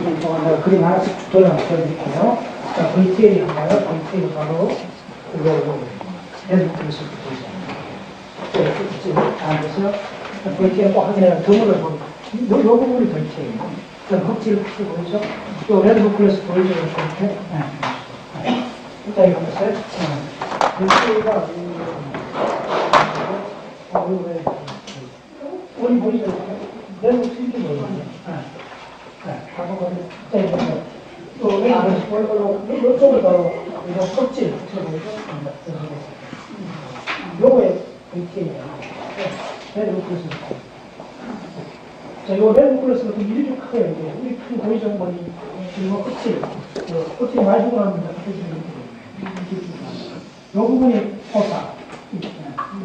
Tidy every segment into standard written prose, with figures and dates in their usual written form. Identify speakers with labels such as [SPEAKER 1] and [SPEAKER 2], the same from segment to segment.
[SPEAKER 1] 그림 동안 내가 그림 하나씩 보여드릴게요. 자, VTL이 한가요? VTL 바로 그거 핸드폰에서 보이죠. 이쪽 앉아서 VTL 꼭 확인해요. 드물을 보면 요 부분이 VTL이에요. 그럼 흑질 보이죠? 또 레드북클에서 보이죠? 이렇게. 일단 이거 보세요. VTL가 우리 보이죠? 레드북 이렇게 보이죠? 또 여기 안에서 보는 걸로 이쪽을 더 이거 껍질 요거에 VTL이에요. 레드북클에서 자, 이거 레드북클에서 이렇게 커요. 이게 우리 큰 보이죠? 머리 그리고 껍질 껍질이 많이 주고 나면 요 부분이 포사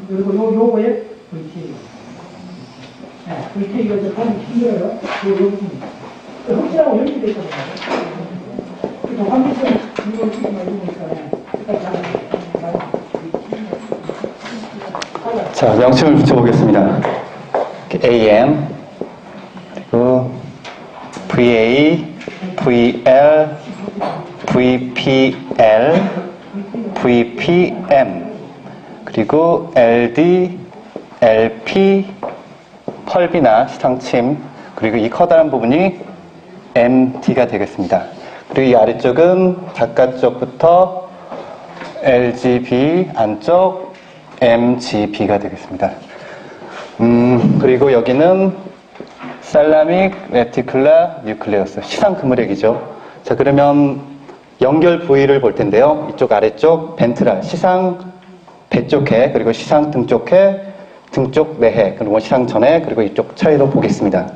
[SPEAKER 1] 그리고 요거에 VTL VTL이가 이제 보기 힘들어요. 요 부분이 흑질하고 연결되어 있거든요. 또 환기성 이걸 이루니까
[SPEAKER 2] 자, 명칭을 붙여보겠습니다. AM 그리고 VA, VL, VPL, VPM 그리고 LD, LP, 펄비나 시상침 그리고 이 커다란 부분이 MD가 되겠습니다. 그리고 이 아래쪽은 바깥쪽부터 LGB 안쪽 MGB가 되겠습니다. 그리고 여기는 살라믹 레티클라 뉴클레우스 시상 그물액이죠. 자, 그러면 연결 부위를 볼 텐데요. 이쪽 아래쪽 벤트랄 시상 배 쪽회 그리고 시상 등 쪽회 등쪽 내해 그리고 시상 전해 그리고 이쪽 차이로 보겠습니다.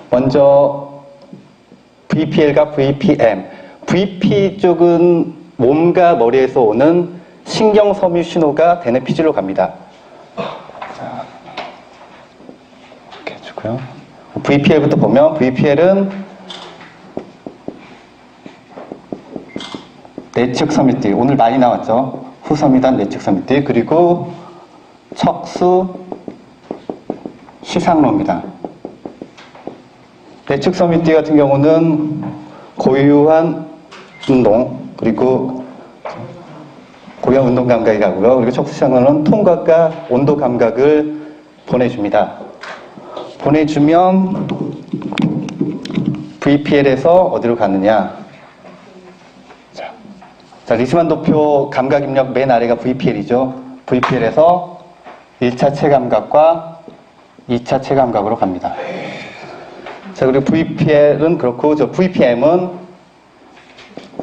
[SPEAKER 2] 먼저 VPL과 VPM VP 쪽은 몸과 머리에서 오는 신경섬유 신호가 대뇌피질로 갑니다. 자, 이렇게 해주고요. VPL부터 보면 VPL은 내측 섬유띠 오늘 많이 나왔죠. 후섬유단 내측 섬유띠 그리고 척수 시상로입니다. 내측 섬유띠 같은 경우는 고유한 운동 그리고 고유한 운동 감각이 가고요. 그리고 척수 시상로는 통각과 온도 감각을 보내줍니다. 보내주면 VPL에서 어디로 가느냐? 자, 리스만 도표 감각 입력 맨 아래가 VPL이죠. VPL에서 1차 체감각과 2차 체감각으로 갑니다. 자, 그리고 VPL은 그렇고, 저 VPM은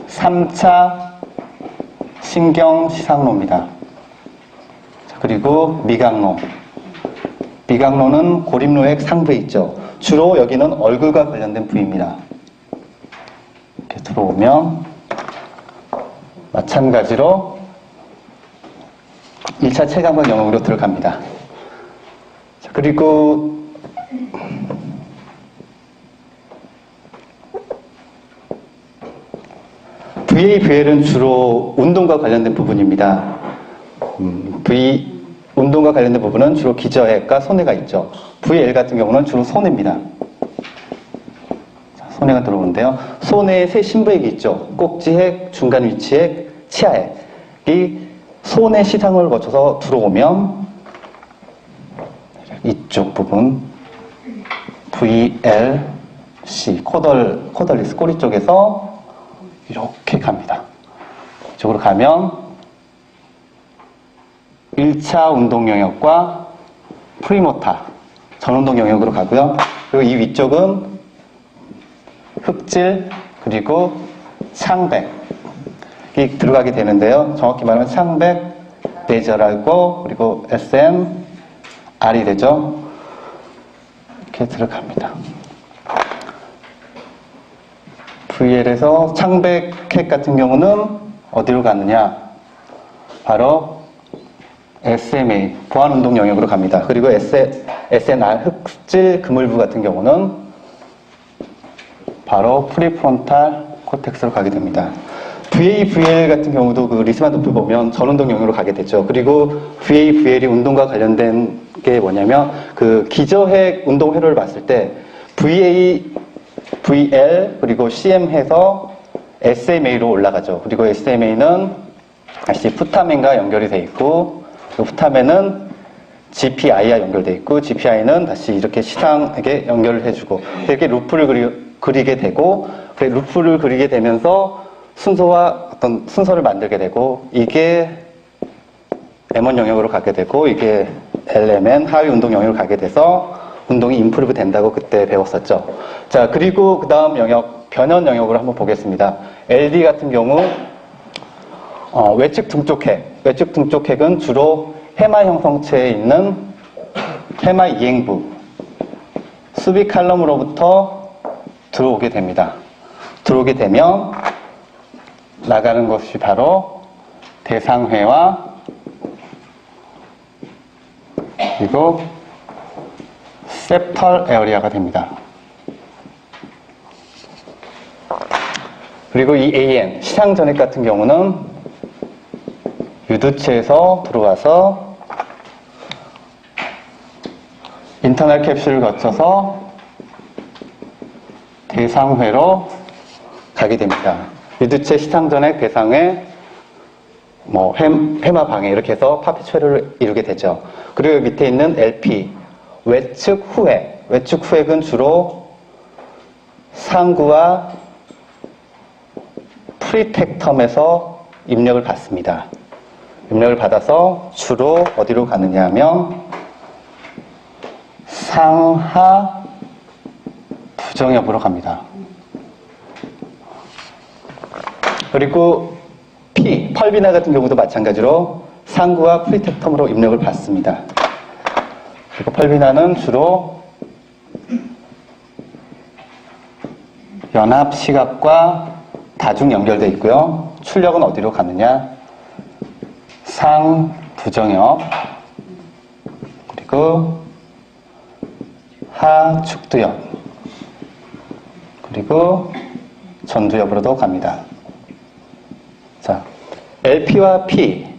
[SPEAKER 2] 3차 신경 시상로입니다. 자, 그리고 미각로. 미각로는 고립로액 상부에 있죠. 주로 여기는 얼굴과 관련된 부위입니다. 이렇게 들어오면 마찬가지로 1차 체감각 영역으로 들어갑니다. 자, 그리고 VA, VL은 주로 운동과 관련된 부분입니다. 운동과 관련된 부분은 주로 기저핵과 손해가 있죠. VL 같은 경우는 주로 손해입니다. 자, 손해가 들어오는데요. 손해에 세 심부핵이 있죠. 꼭지핵, 중간 위치핵, 치아핵. 이 손해 시상을 거쳐서 들어오면 이쪽 부분 VLC 코덜리스 꼬리 쪽에서 이렇게 갑니다. 이쪽으로 가면 1차 운동 영역과 프리모타 전운동 영역으로 가고요. 그리고 이 위쪽은 흑질 그리고 창백이 들어가게 되는데요. 정확히 말하면 창백, 내절하고 그리고 SM, R이 되죠. 이렇게 들어갑니다. VL에서 창백핵 같은 경우는 어디로 가느냐? 바로 SMA, 보안운동 영역으로 갑니다. 그리고 SNR, 흑질 그물부 같은 경우는 바로 프리프론탈 코텍스로 가게 됩니다. VA, VL 같은 경우도 그 리스만 도표 보면 전운동 영역으로 가게 되죠. 그리고 VA, VL이 운동과 관련된 게 뭐냐면 그 기저핵 운동 회로를 봤을 때 VA VL 그리고 CM 해서 SMA로 올라가죠. 그리고 SMA는 다시 푸타멘과 연결이 돼 있고, 푸타멘은 GPI와 연결돼 있고, GPI는 다시 이렇게 시상에게 연결을 해주고, 이렇게 루프를 그리게 되고, 루프를 그리게 되면서 순서와 어떤 순서를 만들게 되고, 이게 M1 영역으로 가게 되고, 이게 LMN 하위 운동 영역으로 가게 돼서 운동이 임프루브 된다고 그때 배웠었죠. 자, 그리고 그 다음 영역, 변형 영역으로 한번 보겠습니다. LD 같은 경우, 외측 등쪽핵. 외측 등쪽핵은 주로 해마 형성체에 있는 해마 이행부, 수비 칼럼으로부터 들어오게 됩니다. 들어오게 되면 나가는 것이 바로 대상회와 그리고 septal 에어리아가 됩니다. 그리고 이 AN, 시상전액 같은 경우는 유두체에서 들어와서 인터널 캡슐을 거쳐서 대상회로 가게 됩니다. 유두체, 시상전액, 대상회, 해마 방해 이렇게 해서 파피추에를 이루게 되죠. 그리고 밑에 있는 LP, 외측 후획. 외측 후획은 주로 상구와 프리텍텀에서 입력을 받습니다. 입력을 받아서 주로 어디로 가느냐 하면 상하 부정엽으로 갑니다. 그리고 P, 펄비나 같은 경우도 마찬가지로 상구와 프리텍텀으로 입력을 받습니다. 그리고 펄비나는 주로 연합 시갑과 다중 연결되어 있고요. 출력은 어디로 가느냐? 상부정엽 그리고 하축두엽 그리고 전두엽으로도 갑니다. 자, LP와 P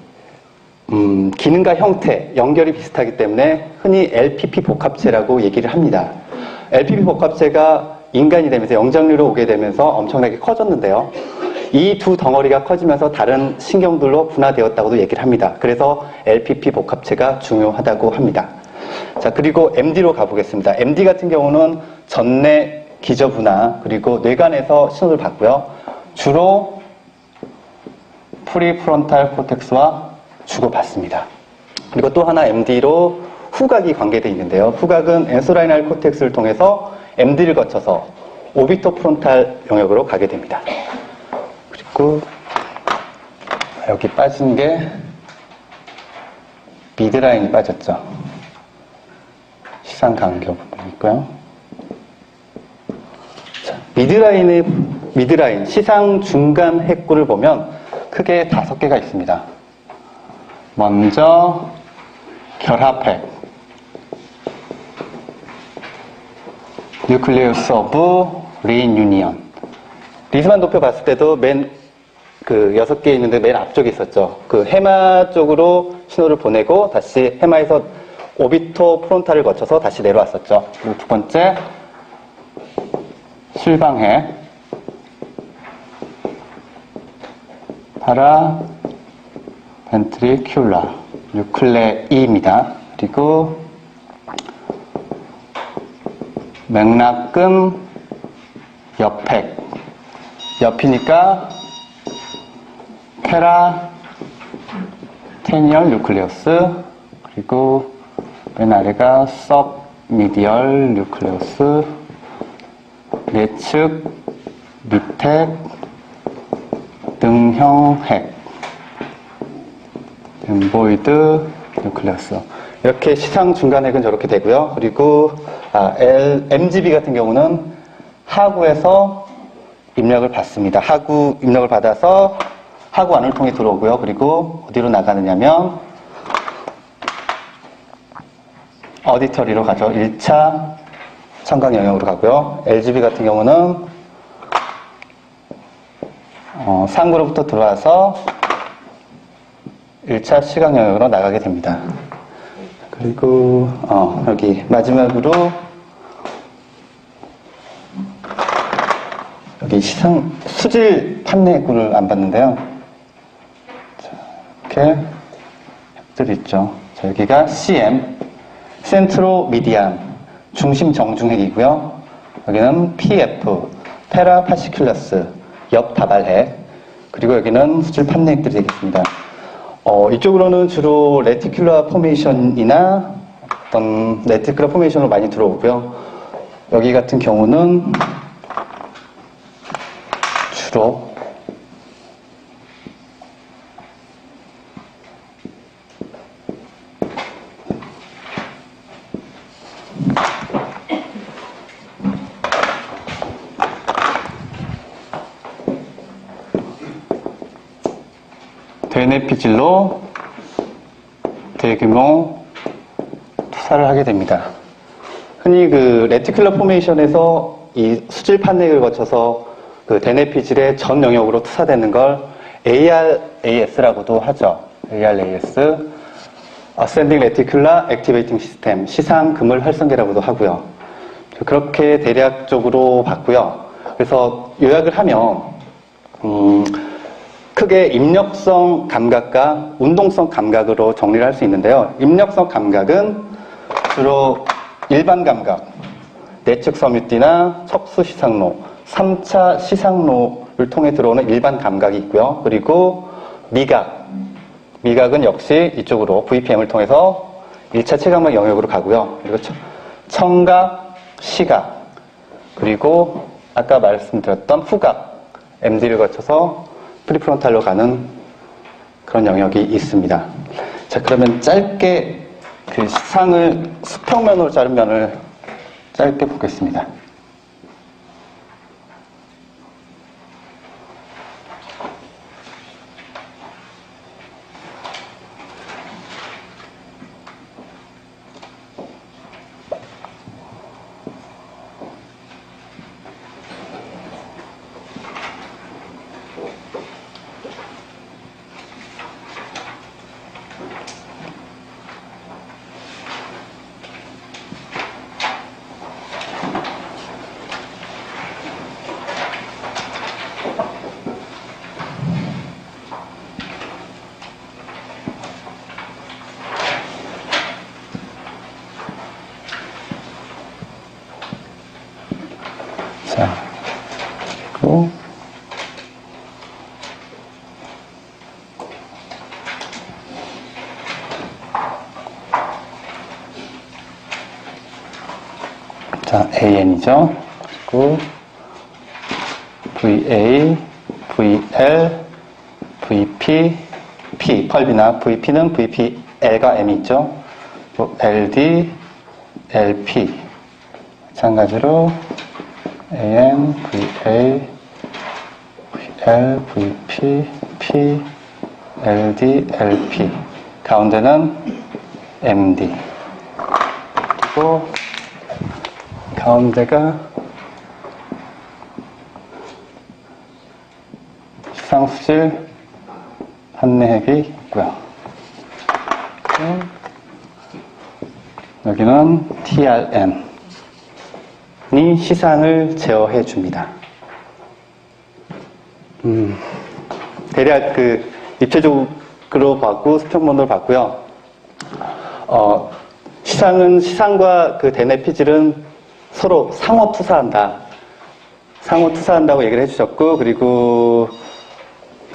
[SPEAKER 2] 기능과 형태, 연결이 비슷하기 때문에 흔히 LPP 복합체라고 얘기를 합니다. LPP 복합체가 인간이 되면서 영장류로 오게 되면서 엄청나게 커졌는데요. 이 두 덩어리가 커지면서 다른 신경들로 분화되었다고도 얘기를 합니다. 그래서 LPP 복합체가 중요하다고 합니다. 자, 그리고 MD로 가보겠습니다. MD 같은 경우는 전내 기저분화 그리고 뇌관에서 신호를 받고요. 주로 프리프론탈 코텍스와 주고받습니다. 그리고 또 하나 MD로 후각이 관계되어 있는데요. 후각은 엔소라이널 코텍스를 통해서 MD를 거쳐서 오비토프론탈 영역으로 가게 됩니다. 그리고 여기 빠진 게 미드라인이 빠졌죠. 시상간격 부분이 있고요. 자, 미드라인 시상 중간 핵구를 보면 크게 5개가 있습니다. 먼저 결합핵, 뉴클리우스 오브 리유니언. 리스만 높여 봤을 때도 맨 6개 있는데 맨 앞쪽에 있었죠. 그 해마 쪽으로 신호를 보내고 다시 해마에서 오비토 프론탈을 거쳐서 다시 내려왔었죠. 그리고 두 번째 실방핵, 파라 벤트리큘라 뉴클레이입니다. 그리고 맥락근 옆핵, 옆이니까 페라테니얼 뉴클레우스, 그리고 맨 아래가 서브미디얼 뉴클레우스, 내측 밑핵, 등형핵, 엠보이드 뉴클레우스. 이렇게 시상 중간핵은 저렇게 되고요. 그리고 MGB 같은 경우는 하구에서 입력을 받습니다. 하구 입력을 받아서 하구 안을 통해 들어오고요. 그리고 어디로 나가느냐면 어디터리로 가죠. 1차 청각 영역으로 가고요. LGB 같은 경우는 상구로부터 들어와서 1차 시각 영역으로 나가게 됩니다. 그리고 여기 마지막으로 여기 수질 판내구를 안 봤는데요. 자, 이렇게 핵들이 있죠. 자, 여기가 CM, 센트로미디안, 중심 정중핵이고요. 여기는 PF, 페라파시큘러스, 옆다발핵, 그리고 여기는 수질 판내핵들이 되겠습니다. 이쪽으로는 주로 레티큘러 포메이션이나 어떤 레티큘러 포메이션으로 많이 들어오고요. 여기 같은 경우는 주로 대뇌피질로 대규모 투사를 하게 됩니다. 흔히 그 레티큘러 포메이션에서 이 수질 판넬을 거쳐서 그 대뇌피질의 전 영역으로 투사되는 걸 ARAS라고도 하죠. ARAS, Ascending Reticular Activating System, 시상 그물 활성계라고도 하고요. 그렇게 대략적으로 봤고요. 그래서 요약을 하면 크게 입력성 감각과 운동성 감각으로 정리를 할 수 있는데요. 입력성 감각은 주로 일반 감각, 내측 섬유띠나 척수 시상로, 3차 시상로를 통해 들어오는 일반 감각이 있고요. 그리고 미각은 역시 이쪽으로 VPM을 통해서 1차 체감각 영역으로 가고요. 그리고 청각, 시각, 그리고 아까 말씀드렸던 후각, MD를 거쳐서 프리프론탈로 가는 그런 영역이 있습니다. 자, 그러면 짧게 그 시상을 수평면으로 자른 면을 짧게 보겠습니다. 자, 그리고 자, AN이죠. 그리고 VA, VL, VP, P, 펄비나 VP는 VPL과 M이 있죠. 또 LD, LP. 마찬가지로 AM, VA, VL, VP, P, LD, LP. 가운데는 MD. 그리고 가운데가 시상수질 판내핵이 있고요. 여기는 TRM. 이 시상을 제어해 줍니다. 대략 그 입체적으로 봤고 수평면으로 봤고요. 시상과 그 대뇌피질은 서로 상호 투사한다고 얘기를 해주셨고, 그리고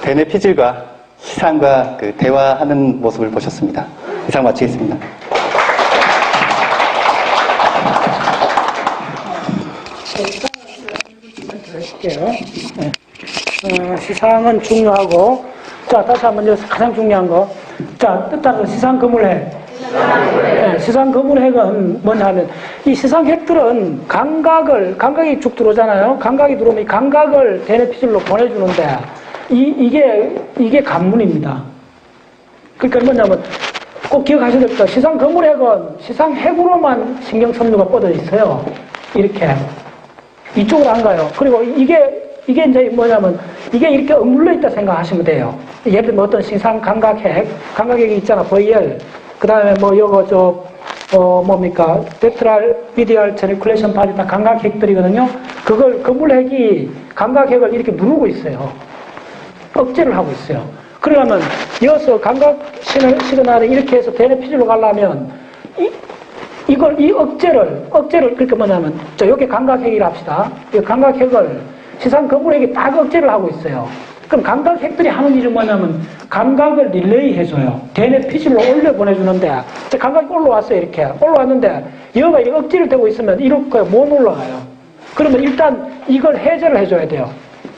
[SPEAKER 2] 대뇌피질과 시상과 그 대화하는 모습을 보셨습니다. 이상 마치겠습니다.
[SPEAKER 1] 시상은 중요하고, 자, 다시 한번 여기서 가장 중요한 거. 자, 뜻하는 시상 그물핵. 시상 그물핵은 뭐냐 하면, 이 시상핵들은 감각이 쭉 들어오잖아요. 감각이 들어오면 이 감각을 대뇌피질로 보내주는데, 이게 관문입니다. 그러니까 뭐냐면, 꼭 기억하셔야 됩니다. 시상 그물핵은 시상핵으로만 신경섬유가 뻗어 있어요. 이렇게. 이쪽으로 안 가요. 그리고 이게 이제 뭐냐면, 이게 이렇게 억눌러 있다 생각하시면 돼요. 예를 들면 어떤 시상 감각핵이 있잖아, VL. 그 다음에 뭐, 베트랄 미디얼 제니쿨레이션 파지 다 감각핵들이거든요. 그걸 그물핵이 감각핵을 이렇게 누르고 있어요. 억제를 하고 있어요. 그러려면 이어서 감각 시그널을 이렇게 해서 대뇌피질로 가려면 이 억제를 그렇게 뭐냐면 여기 감각핵이라 합시다. 이 감각핵을 시상 그물핵이 딱 억제를 하고 있어요. 그럼 감각핵들이 하는 일은 뭐냐면 감각을 릴레이 해줘요. 대뇌피질로 올려 보내주는데 감각이 올라왔어요. 이렇게 올라왔는데 얘가 이렇게 억지를 대고 있으면 이렇게 못 올라가요. 그러면 일단 이걸 해제를 해줘야 돼요.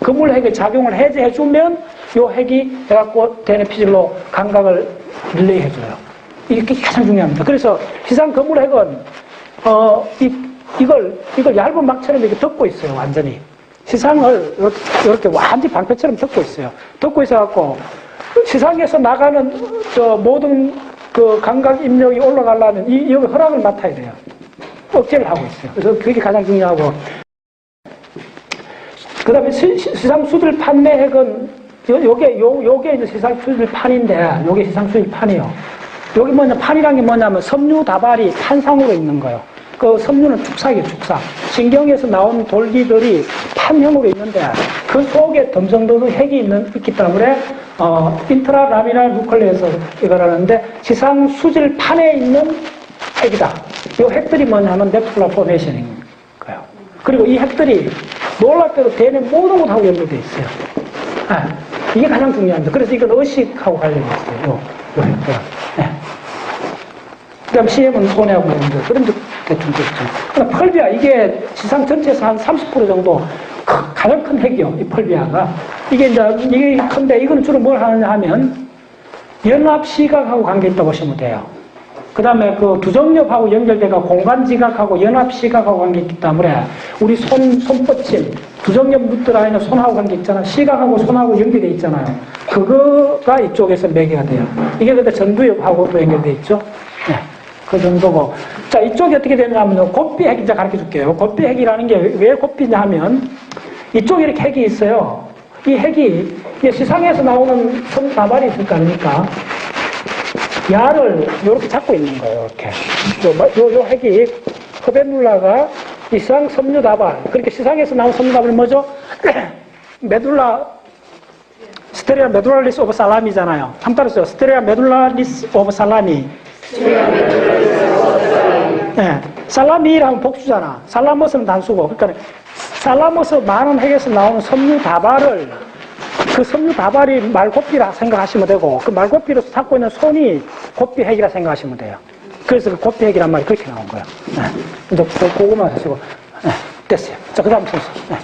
[SPEAKER 1] 그물핵의 작용을 해제해주면 요 핵이 해갖고 대뇌피질로 감각을 릴레이 해줘요. 이게 가장 중요합니다. 그래서 시상 그물핵은 이걸 얇은 막처럼 이렇게 덮고 있어요. 완전히. 시상을 이렇게 완전히 방패처럼 덮고 있어요. 덮고 있어갖고 시상에서 나가는 모든 그 감각 입력이 올라가려면 여기 허락을 맡아야 돼요. 억제를 하고 있어요. 그래서 그게 가장 중요하고. 그 다음에 시상 수질 판매핵은 요게 이제 시상 수질 판인데 요게 시상 수질 판이요. 여기 판이란 게 뭐냐면 섬유 다발이 판상으로 있는 거예요. 그 섬유는 축삭이에요, 축삭. 신경에서 나온 돌기들이 판형으로 있는데 그 속에 덤성도는 핵이 있기 때문에 인트라라미날 누클레에서 이걸 하는데 시상 수질 판에 있는 핵이다. 이 핵들이 뭐냐면 네플라 포메이션인 거예요. 그리고 이 핵들이 놀랍게도 대뇌 모든 것하고 연결되어 있어요. 이게 가장 중요합니다. 그래서 이건 의식하고 관련이 있어요. 요 핵들. 그 다음 CM은 손해하고 연결. 그런 데 대충 됐죠. 펄비아, 이게 지상 전체에서 한 30% 정도 가장 큰 핵이요. 이 펄비아가. 이게 큰데 이거는 주로 뭘 하느냐 하면 연합시각하고 관계있다고 보시면 돼요. 그 다음에 그 두정엽하고 연결돼가 공간지각하고 연합시각하고 관계있기 때문에 우리 손뻗침, 두정엽 루트라인은 손하고 관계있잖아요. 시각하고 손하고 연결돼 있잖아요. 그거가 이쪽에서 매개가 돼요. 이게 근데 전두엽하고도 연결돼 있죠. 네. 그 정도고. 자, 이쪽이 어떻게 되냐면, 고삐핵 이제 가르쳐 줄게요. 고삐핵이라는 게 왜 고삐냐 하면, 이쪽에 이렇게 핵이 있어요. 이 핵이, 시상에서 나오는 섬다발이 있을 거 아닙니까? 야를 이렇게 잡고 있는 거예요, 이렇게. 요 핵이, 허베눌라가 이상 섬유다발. 그러니까 시상에서 나온 섬유다발은 뭐죠? 스테레아 메둘라리스 오브 살라미잖아요. 한번 따라서요. 스테레아 메둘라리스 오브 살라미. 네, 살라미라면 복수잖아. 살라머스는 단수고. 그러니까 살라머스 많은 핵에서 나오는 섬유 다발을 그 섬유 다발이 말고삐라 생각하시면 되고 그 말고삐로 잡고 있는 손이 고삐 핵이라 생각하시면 돼요. 그래서 그 고삐 핵이란 말이 그렇게 나온 거예요. 네, 이제 그거만 하시고. 네, 됐어요. 자, 그 다음 순서. 네.